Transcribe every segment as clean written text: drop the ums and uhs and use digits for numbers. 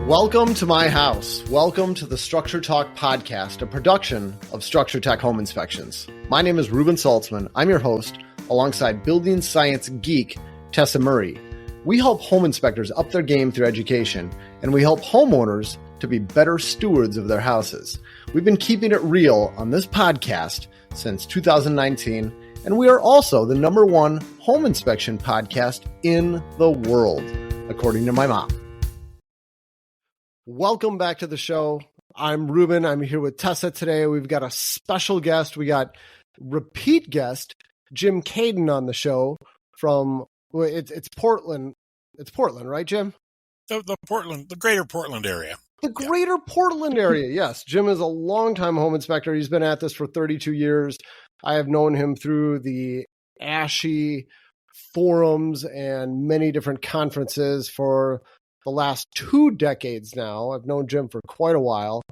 Welcome to my house. Welcome to the Structure Talk podcast, a production of Structure Tech Home Inspections. My name is Reuben Saltzman. I'm your host, alongside building science geek Tessa Murry. We help home inspectors up their game through education, and we help homeowners to be better stewards of their houses. We've been keeping it real on this podcast since 2019, and we are also the #1 home inspection podcast in the world, according to my mom. Welcome back to the show. I'm Reuben. I'm here with Tessa today. We've got a special guest. We got repeat guest Jim Katen on the show from it's Portland. It's Portland, right, Jim? The greater Portland area. The greater Portland area, yes. Jim is a longtime home inspector. He's been at this for 32 years. I have known him through the ASHI forums and many different conferences for the last 2 decades now. I've known Jim for quite a while,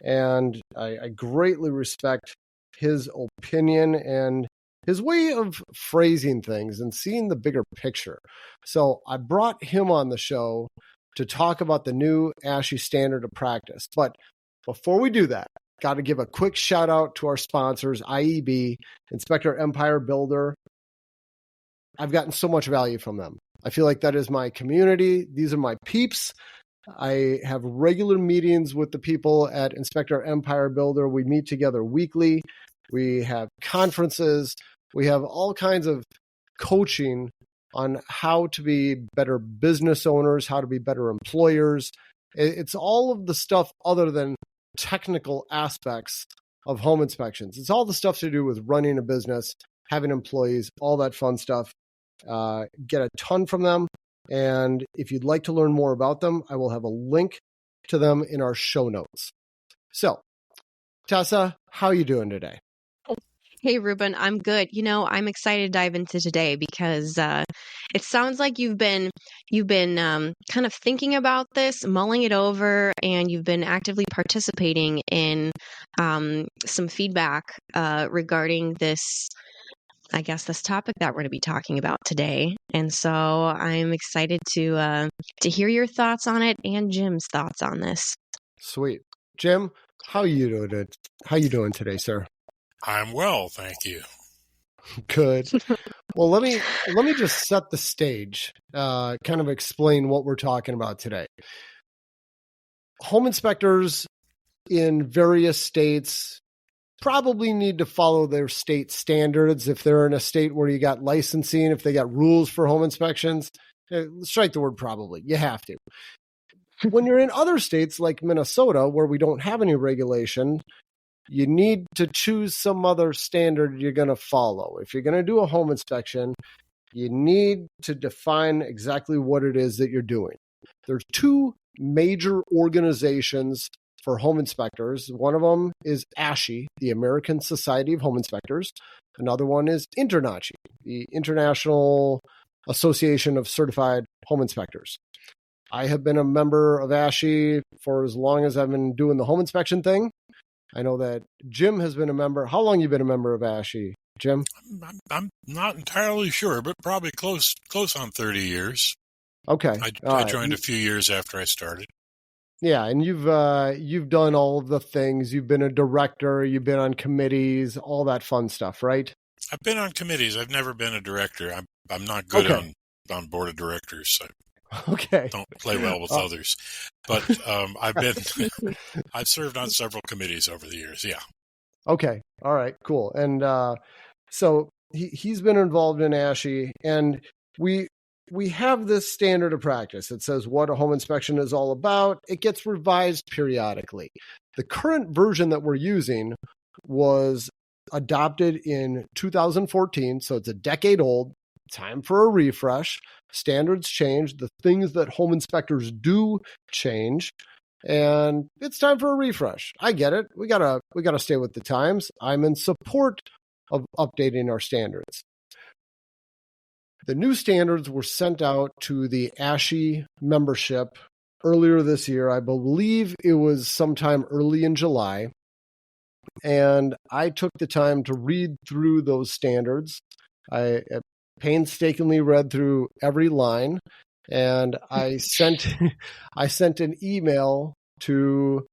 and I greatly respect his opinion and his way of phrasing things and seeing the bigger picture. So I brought him on the show to talk about the new ASHI standard of practice. But before we do that, got to give a quick shout out to our sponsors, IEB, Inspector Empire Builder. I've gotten so much value from them. I feel like that is my community. These are my peeps. I have regular meetings with the people at Inspector Empire Builder. We meet together weekly. We have conferences. We have all kinds of coaching on how to be better business owners, how to be better employers. It's all of the stuff other than technical aspects of home inspections. It's all the stuff to do with running a business, having employees, all that fun stuff. Get a ton from them. And if you'd like to learn more about them, I will have a link to them in our show notes. So, Tessa, how are you doing today? Hey, Reuben, I'm good. I'm excited to dive into today because it sounds like you've been kind of thinking about this, mulling it over, and you've been actively participating in some feedback regarding this topic that we're going to be talking about today. And so I'm excited to hear your thoughts on it and Jim's thoughts on this. Sweet. Jim, how are you doing? How you doing today, sir? I'm well, thank you. Good. Well, let me just set the stage, kind of explain what we're talking about today. Home inspectors in various states probably need to follow their state standards. If they're in a state where you got licensing, if they got rules for home inspections, strike the word probably. You have to. When you're in other states like Minnesota, where we don't have any regulation, you need to choose some other standard you're going to follow. If you're going to do a home inspection, you need to define exactly what it is that you're doing. There's 2 major organizations for home inspectors. One of them is ASHI, the American Society of Home Inspectors. Another one is INTERNACHI, the International Association of Certified Home Inspectors. I have been a member of ASHI for as long as I've been doing the home inspection thing. I know that Jim has been a member. How long have you been a member of ASHI, Jim? I'm not entirely sure, but probably close on 30 years. Okay. I joined a few years after I started. Yeah, and you've done all of the things. You've been a director, you've been on committees, all that fun stuff, right? I've been on committees. I've never been a director. I'm not good on board of directors. So okay. Don't play well with others. But I've served on several committees over the years. Yeah. Okay. All right. Cool. And so he's been involved in ASHI, and we have this standard of practice. It says what a home inspection is all about. It gets revised periodically. The current version that we're using was adopted in 2014, so it's a decade old. Time for a refresh. Standards change. The things that home inspectors do change, and it's time for a refresh. I get it. We gotta stay with the times. I'm in support of updating our standards. The new standards were sent out to the ASHI membership earlier this year. I believe it was sometime early in July. And I took the time to read through those standards. I painstakingly read through every line. And I sent an email to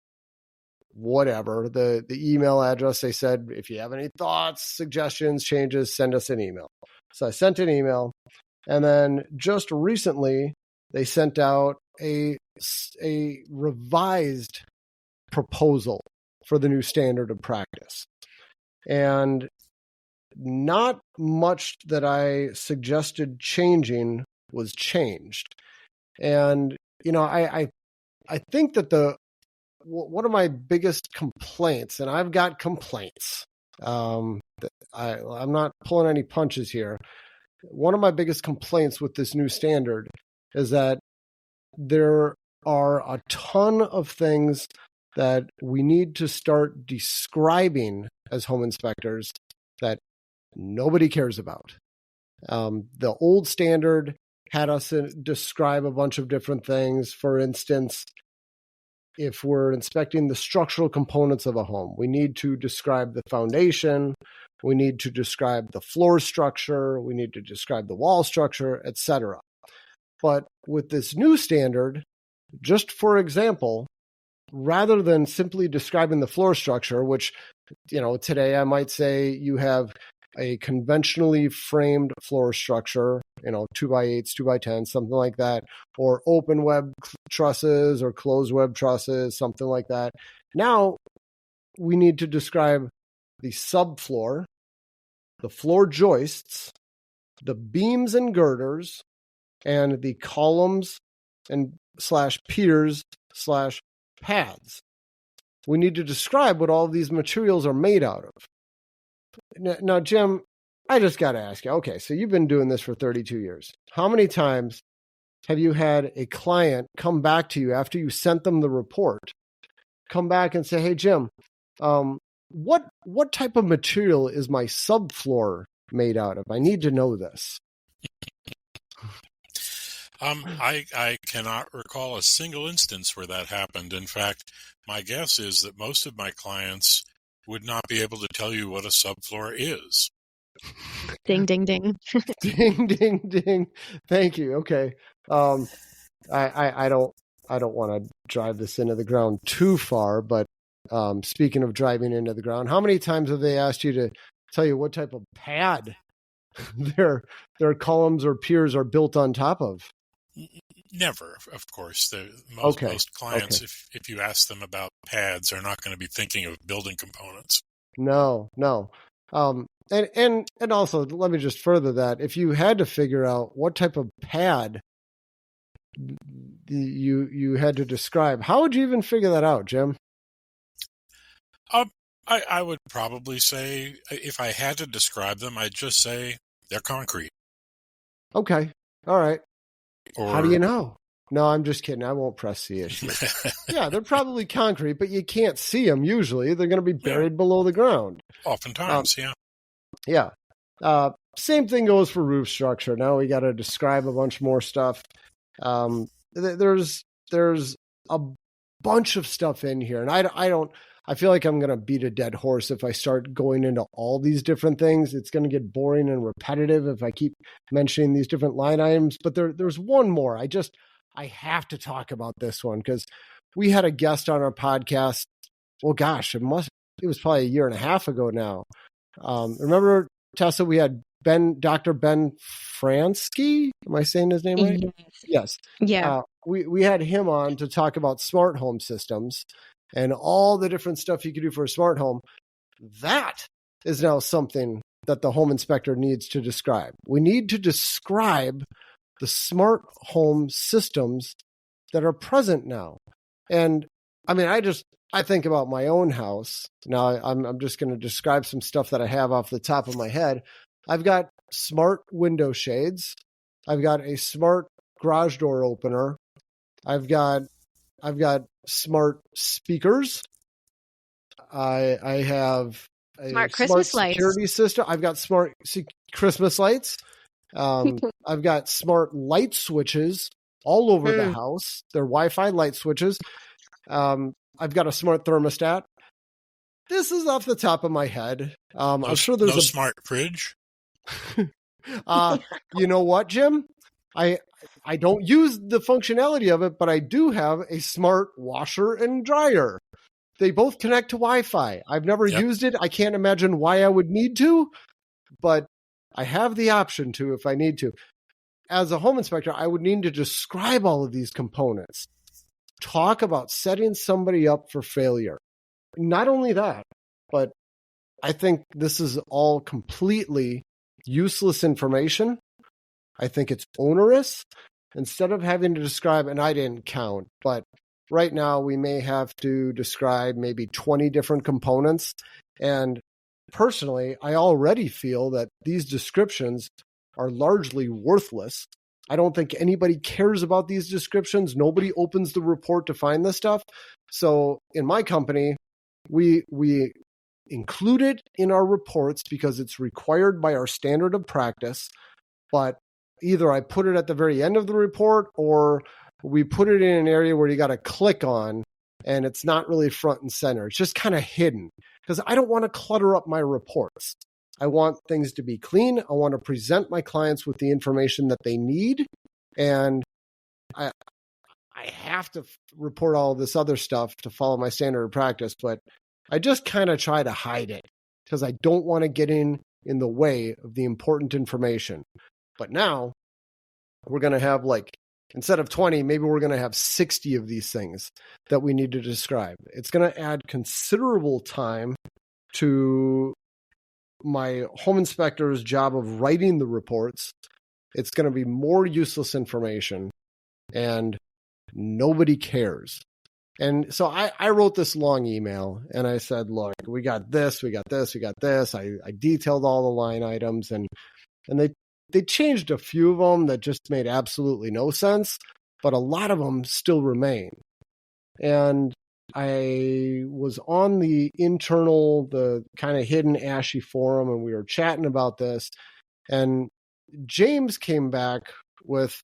whatever the email address. They said, if you have any thoughts, suggestions, changes, send us an email. So I sent an email, and then just recently they sent out a revised proposal for the new standard of practice. And not much that I suggested changing was changed. And, I think that one of my biggest complaints, and I've got complaints, I'm not pulling any punches here. One of my biggest complaints with this new standard is that there are a ton of things that we need to start describing as home inspectors that nobody cares about. The old standard had us describe a bunch of different things. For instance, if we're inspecting the structural components of a home, we need to describe the foundation, we need to describe the floor structure, we need to describe the wall structure, etc. But with this new standard, just for example, rather than simply describing the floor structure, which, today I might say you have a conventionally framed floor structure, 2x8s, 2x10s, something like that, or open web trusses or closed web trusses, something like that. Now we need to describe the subfloor, the floor joists, the beams and girders, and the columns and /piers/pads. We need to describe what all of these materials are made out of. Now, Jim, I just got to ask you, okay, so you've been doing this for 32 years. How many times have you had a client come back to you after you sent them the report, come back and say, hey, Jim, what type of material is my subfloor made out of? I need to know this. I cannot recall a single instance where that happened. In fact, my guess is that most of my clients would not be able to tell you what a subfloor is. Ding, ding, ding. Ding, ding, ding. Thank you. Okay. I don't want to drive this into the ground too far, but speaking of driving into the ground, how many times have they asked you to tell you what type of pad their columns or piers are built on top of? Never, of course. Most clients, if you ask them about pads, are not going to be thinking of building components. No. And also, let me just further that. If you had to figure out what type of pad you had to describe, how would you even figure that out, Jim? I would probably say, if I had to describe them, I'd just say they're concrete. Okay. All right. How do you know? No, I'm just kidding. I won't press the issue. Yeah, they're probably concrete, but you can't see them usually. They're going to be buried below the ground. Oftentimes, yeah. Yeah. Same thing goes for roof structure. Now we got to describe a bunch more stuff. There's a bunch of stuff in here, and I feel like I'm going to beat a dead horse if I start going into all these different things. It's going to get boring and repetitive if I keep mentioning these different line items. But there's one more. I have to talk about this one because we had a guest on our podcast. Well, gosh, it was probably a year and a half ago now. Remember, Tessa, we had Dr. Ben Fransky. Am I saying his name right? Yes. Yeah. We had him on to talk about smart home systems and all the different stuff you can do for a smart home. That is now something that the home inspector needs to describe. We need to describe the smart home systems that are present now. And I mean, I think about my own house. Now I'm just going to describe some stuff that I have off the top of my head. I've got smart window shades. I've got a smart garage door opener. I've got smart speakers. I have a smart Christmas security lights. system. I've got smart Christmas lights. I've got smart light switches all over the house. They're Wi-Fi light switches. I've got a smart thermostat. This is off the top of my head. I'm sure there's no smart fridge. You know what, Jim? I I don't use the functionality of it, but I do have a smart washer and dryer. They both connect to Wi-Fi. I've never Yep. used it. I can't imagine why I would need to, but I have the option to if I need to. As a home inspector, I would need to describe all of these components, talk about setting somebody up for failure. Not only that, but I think this is all completely useless information. I think it's onerous. Instead of having to describe, and I didn't count, but right now we may have to describe maybe 20 different components. And personally, I already feel that these descriptions are largely worthless. I don't think anybody cares about these descriptions. Nobody opens the report to find this stuff. So in my company, we include it in our reports because it's required by our standard of practice, but either I put it at the very end of the report or we put it in an area where you got to click on and it's not really front and center. It's just kind of hidden because I don't want to clutter up my reports. I want things to be clean. I want to present my clients with the information that they need. And I have to report all this other stuff to follow my standard of practice, but I just kind of try to hide it because I don't want to get in the way of the important information. But now we're going to have instead of 20, maybe we're going to have 60 of these things that we need to describe. It's going to add considerable time to my home inspector's job of writing the reports. It's going to be more useless information and nobody cares. And so I wrote this long email and I said, look, we got this, we got this, we got this. I detailed all the line items and they changed a few of them that just made absolutely no sense, but a lot of them still remain. And I was on the kind of hidden ASHI forum, and we were chatting about this. And James came back with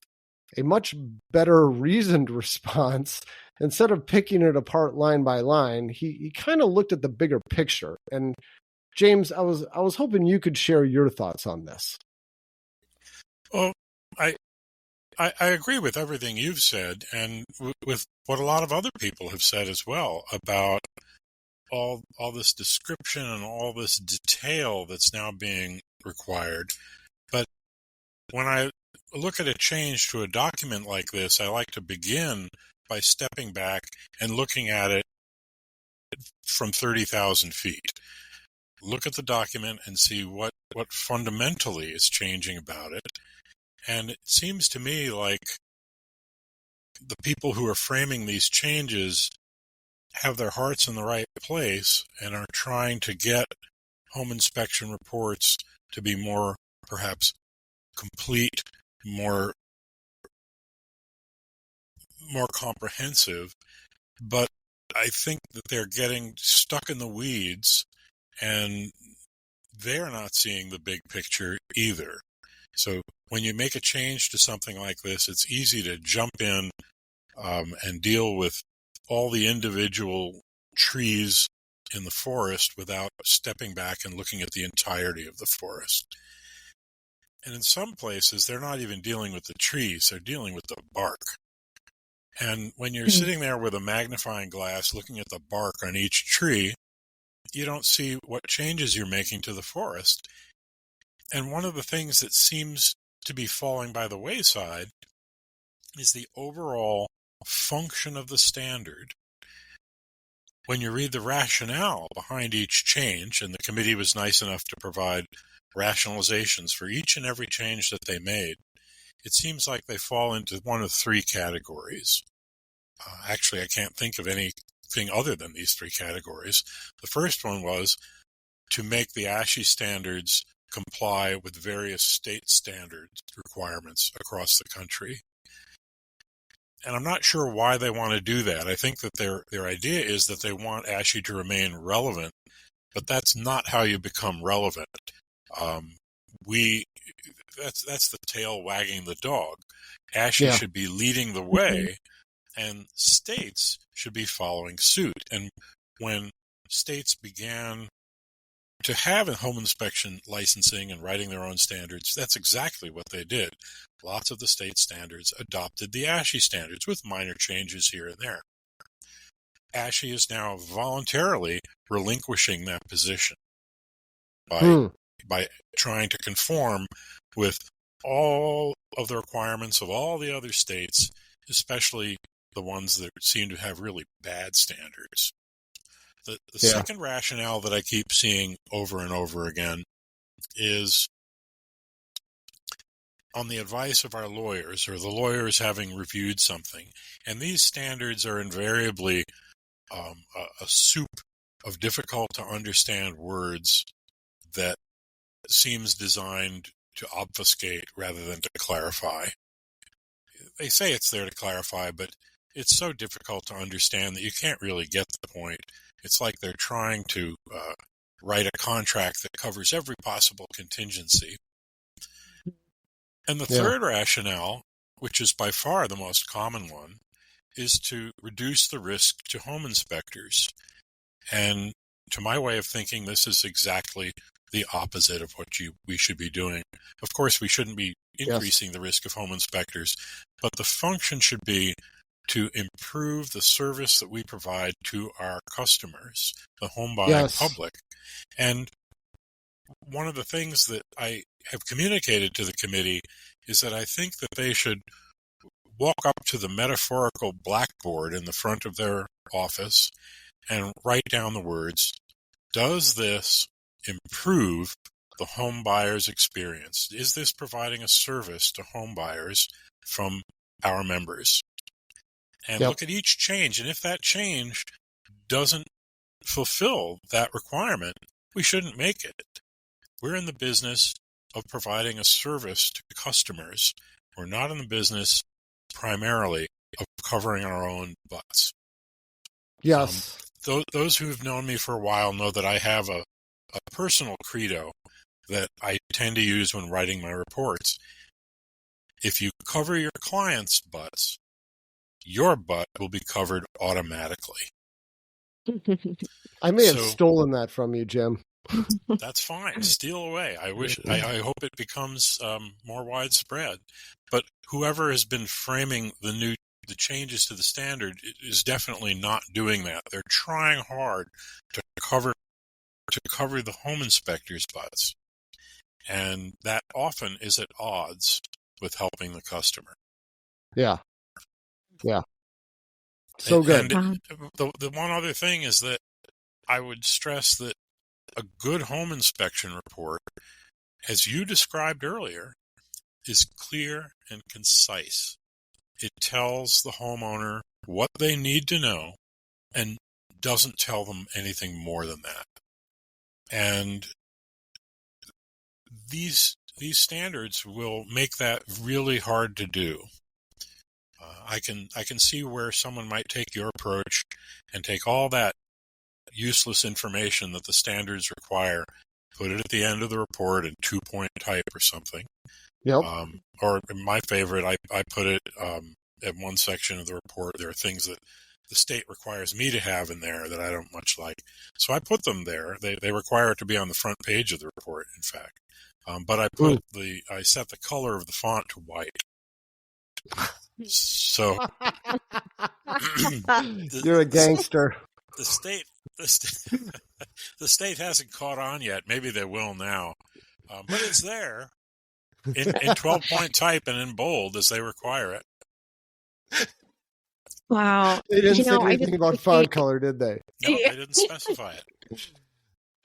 a much better reasoned response. Instead of picking it apart line by line, he kind of looked at the bigger picture. And James, I was hoping you could share your thoughts on this. Well, I agree with everything you've said and with what a lot of other people have said as well about all this description and all this detail that's now being required. But when I look at a change to a document like this, I like to begin by stepping back and looking at it from 30,000 feet. Look at the document and see what fundamentally is changing about it. And it seems to me like the people who are framing these changes have their hearts in the right place and are trying to get home inspection reports to be more, perhaps, complete, more comprehensive. But I think that they're getting stuck in the weeds and they're not seeing the big picture either. So when you make a change to something like this, it's easy to jump in and deal with all the individual trees in the forest without stepping back and looking at the entirety of the forest. And in some places, they're not even dealing with the trees, they're dealing with the bark. And when you're sitting there with a magnifying glass looking at the bark on each tree, you don't see what changes you're making to the forest. And one of the things that seems to be falling by the wayside is the overall function of the standard. When you read the rationale behind each change, and the committee was nice enough to provide rationalizations for each and every change that they made, it seems like they fall into one of three categories. Actually, I can't think of anything other than these three categories. The first one was to make the ASHI standards comply with various state standard requirements across the country. And I'm not sure why they want to do that. I think that their idea is that they want ASHI to remain relevant, but that's not how you become relevant. That's the tail wagging the dog. ASHI should be leading the way, and states should be following suit. And when states began to have a home inspection licensing and writing their own standards, that's exactly what they did. lots of the state standards adopted the ASHI standards with minor changes here and there. ASHI is now voluntarily relinquishing that position by trying to conform with all of the requirements of all the other states, especially the ones that seem to have really bad standards. The second rationale that I keep seeing over and over again is on the advice of our lawyers, or the lawyers having reviewed something. And these standards are invariably a soup of difficult to understand words that seems designed to obfuscate rather than to clarify. They say it's there to clarify, but it's so difficult to understand that you can't really get the point. It's like they're trying to write a contract that covers every possible contingency. And the third rationale, which is by far the most common one, is to reduce the risk to home inspectors. And to my way of thinking, this is exactly the opposite of what we should be doing. Of course, we shouldn't be increasing the risk of home inspectors, but the function should be to improve the service that we provide to our customers, the home buying public. And one of the things that I have communicated to the committee is that I think that they should walk up to the metaphorical blackboard in the front of their office and write down the words, does this improve the home buyer's experience? Is this providing a service to home buyers from our members? And look at each change. And if that change doesn't fulfill that requirement, we shouldn't make it. We're in the business of providing a service to customers. We're not in the business primarily of covering our own butts. Yes. Those who've known me for a while know that I have a personal credo that I tend to use when writing my reports. If you cover your clients' butts, your butt will be covered automatically. I may have stolen that from you, Jim. That's fine. Steal away. I hope it becomes more widespread. But whoever has been framing the changes to the standard is definitely not doing that. They're trying hard to cover the home inspectors' butts, and that often is at odds with helping the customer. Yeah. So good. And the one other thing is that I would stress that a good home inspection report, as you described earlier, is clear and concise. It tells the homeowner what they need to know and doesn't tell them anything more than that. And these standards will make that really hard to do. I can see where someone might take your approach and take all that useless information that the standards require, put it at the end of the report in 2-point type or something. Yep. Or my favorite, I put it at one section of the report. There are things that the state requires me to have in there that I don't much like. So I put them there. They require it to be on the front page of the report, in fact. But I set the color of the font to white. So you're a gangster. The state hasn't caught on yet. Maybe they will now. But it's there in 12-point type and in bold as they require it. Wow. They didn't say anything about font color, did they? No, they didn't specify it.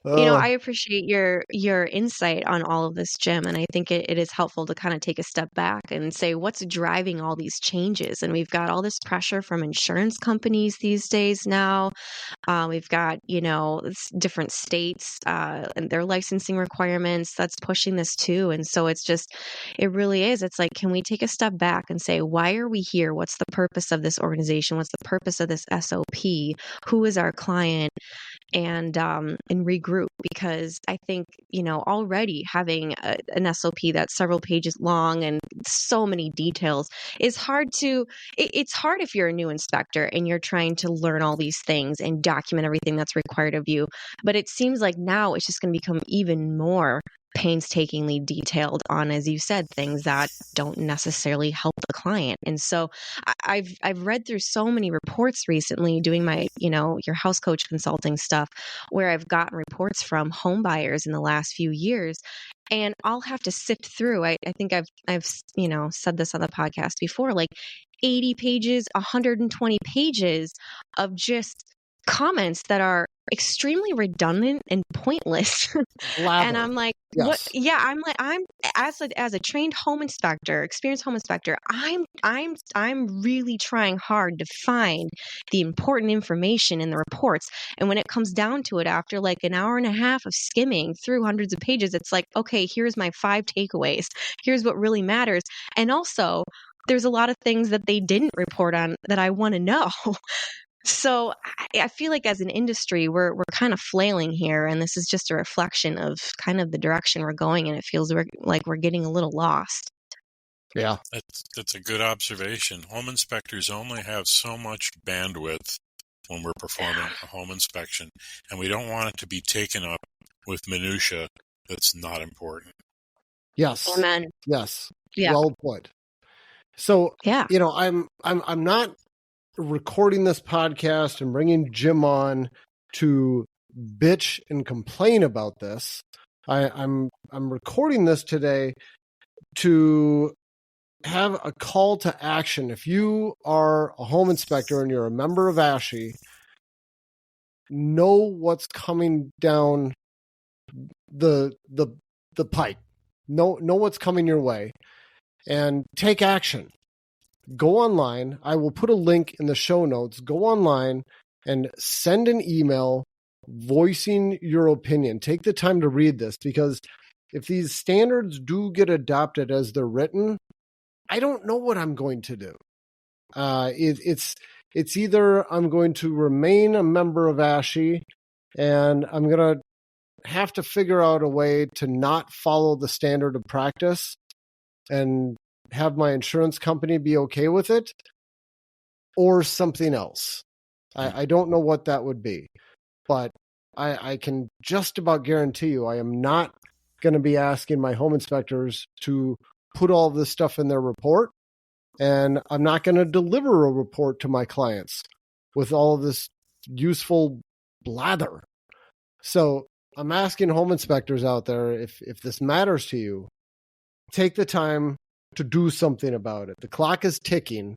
I appreciate your insight on all of this, Jim, and I think it is helpful to kind of take a step back and say what's driving all these changes. And we've got all this pressure from insurance companies these days now. We've got, different states and their licensing requirements that's pushing this too. And so it really is. It's like, can we take a step back and say, why are we here? What's the purpose of this organization? What's the purpose of this SOP? Who is our client? And regroup, because I think, already having an SOP that's several pages long and so many details is hard it's hard if you're a new inspector and you're trying to learn all these things and document everything that's required of you. But it seems like now it's just going to become even more painstakingly detailed on, as you said, things that don't necessarily help the client. And so I've read through so many reports recently doing my, your house coach consulting stuff, where I've gotten reports from home buyers in the last few years. And I'll have to sift through. I think I've said this on the podcast before, like 80 pages, 120 pages of just comments that are extremely redundant and pointless. And I'm like, what? Yes. Yeah, I'm as a trained home inspector, experienced home inspector, I'm really trying hard to find the important information in the reports. And when it comes down to it, after like an hour and a half of skimming through hundreds of pages, it's like, okay, here's my 5 takeaways. Here's what really matters. And also, there's a lot of things that they didn't report on that I want to know. So I feel like as an industry, we're kind of flailing here, and this is just a reflection of kind of the direction we're going, and it feels like we're getting a little lost. Yeah. That's a good observation. Home inspectors only have so much bandwidth when we're performing a home inspection, and we don't want it to be taken up with minutia that's not important. Yes. Amen. Yes. Yeah. Well put. So, Yeah. I'm not recording this podcast and bringing Jim on to bitch and complain about this. I'm recording this today to have a call to action. If you are a home inspector and you're a member of ASHI, know what's coming down the pipe. Know what's coming your way and take action. Go online. I will put a link in the show notes. Go online and send an email voicing your opinion. Take the time to read this, because if these standards do get adopted as they're written, I don't know what I'm going to do. It's either I'm going to remain a member of ASHI and I'm going to have to figure out a way to not follow the standard of practice and have my insurance company be okay with it, or something else. I don't know what that would be, but I can just about guarantee you I am not going to be asking my home inspectors to put all this stuff in their report, and I'm not going to deliver a report to my clients with all of this useful blather. So I'm asking home inspectors out there, if this matters to you, take the time to do something about it. The clock is ticking.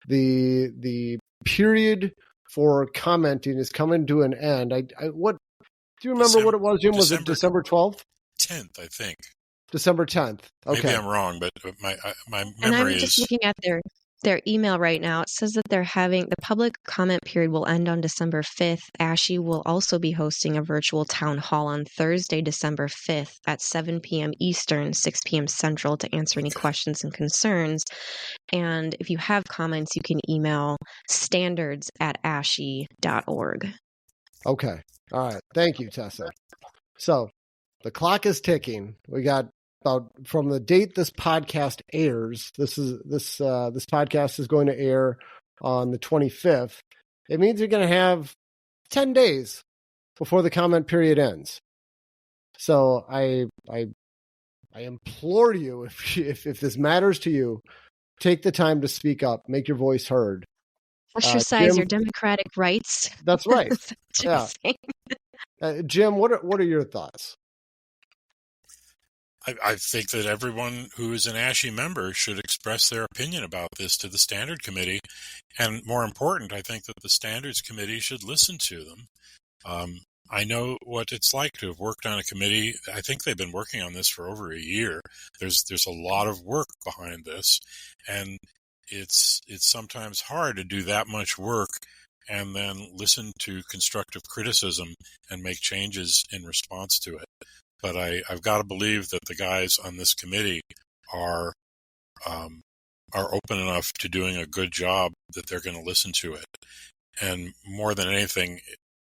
The period for commenting is coming to an end. What do you remember what it was, Jim? Was it December 12th? 10th, I think. December 10th. Okay. Maybe I'm wrong, but my memory is... And I'm just looking at their email right now. It says that they're having the public comment period will end on December 5th. ASHI will also be hosting a virtual town hall on Thursday, December 5th at 7 p.m. Eastern, 6 p.m. Central to answer any questions and concerns. And if you have comments, you can email standards@ashi.org. Okay. All right. Thank you, Tessa. So the clock is ticking. We got about from the date this podcast airs. This podcast is going to air on the 25th. It means you're going to have 10 days before the comment period ends. So I implore you, if this matters to you, take the time to speak up, make your voice heard. Exercise Jim, your democratic rights. That's right. Yeah. Jim, what are your thoughts? I think that everyone who is an ASHI member should express their opinion about this to the Standard Committee. And more important, I think that the Standards Committee should listen to them. I know what it's like to have worked on a committee. I think they've been working on this for over a year. There's a lot of work behind this, and it's sometimes hard to do that much work and then listen to constructive criticism and make changes in response to it. But I've got to believe that the guys on this committee are open enough to doing a good job that they're going to listen to it. And more than anything,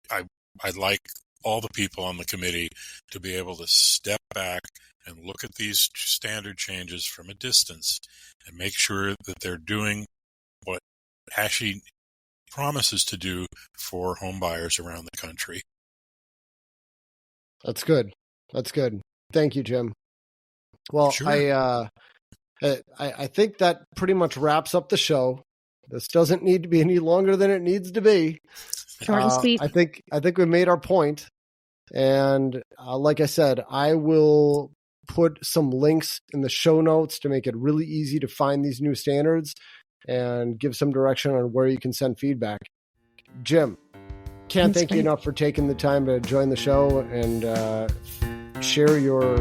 I'd like all the people on the committee to be able to step back and look at these standard changes from a distance and make sure that they're doing what ASHI promises to do for home buyers around the country. That's good. That's good. Thank you, Jim. Well, Sure. I think that pretty much wraps up the show. This doesn't need to be any longer than it needs to be. Short and sweet. I think we made our point. And like I said, I will put some links in the show notes to make it really easy to find these new standards and give some direction on where you can send feedback. Jim, can't thank you enough for taking the time to join the show and share your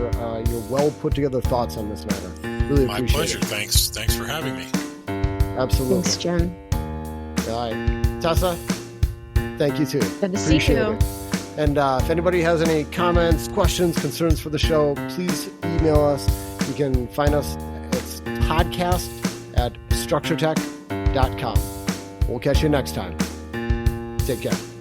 well put together thoughts on this matter. Really appreciate it. My pleasure. Thanks for having me. Absolutely. Thanks, Jim. All right. Tessa, thank you too. Good to see you. And if anybody has any comments, questions, concerns for the show, please email us. You can find us. It's podcast@structuretech.com. We'll catch you next time. Take care.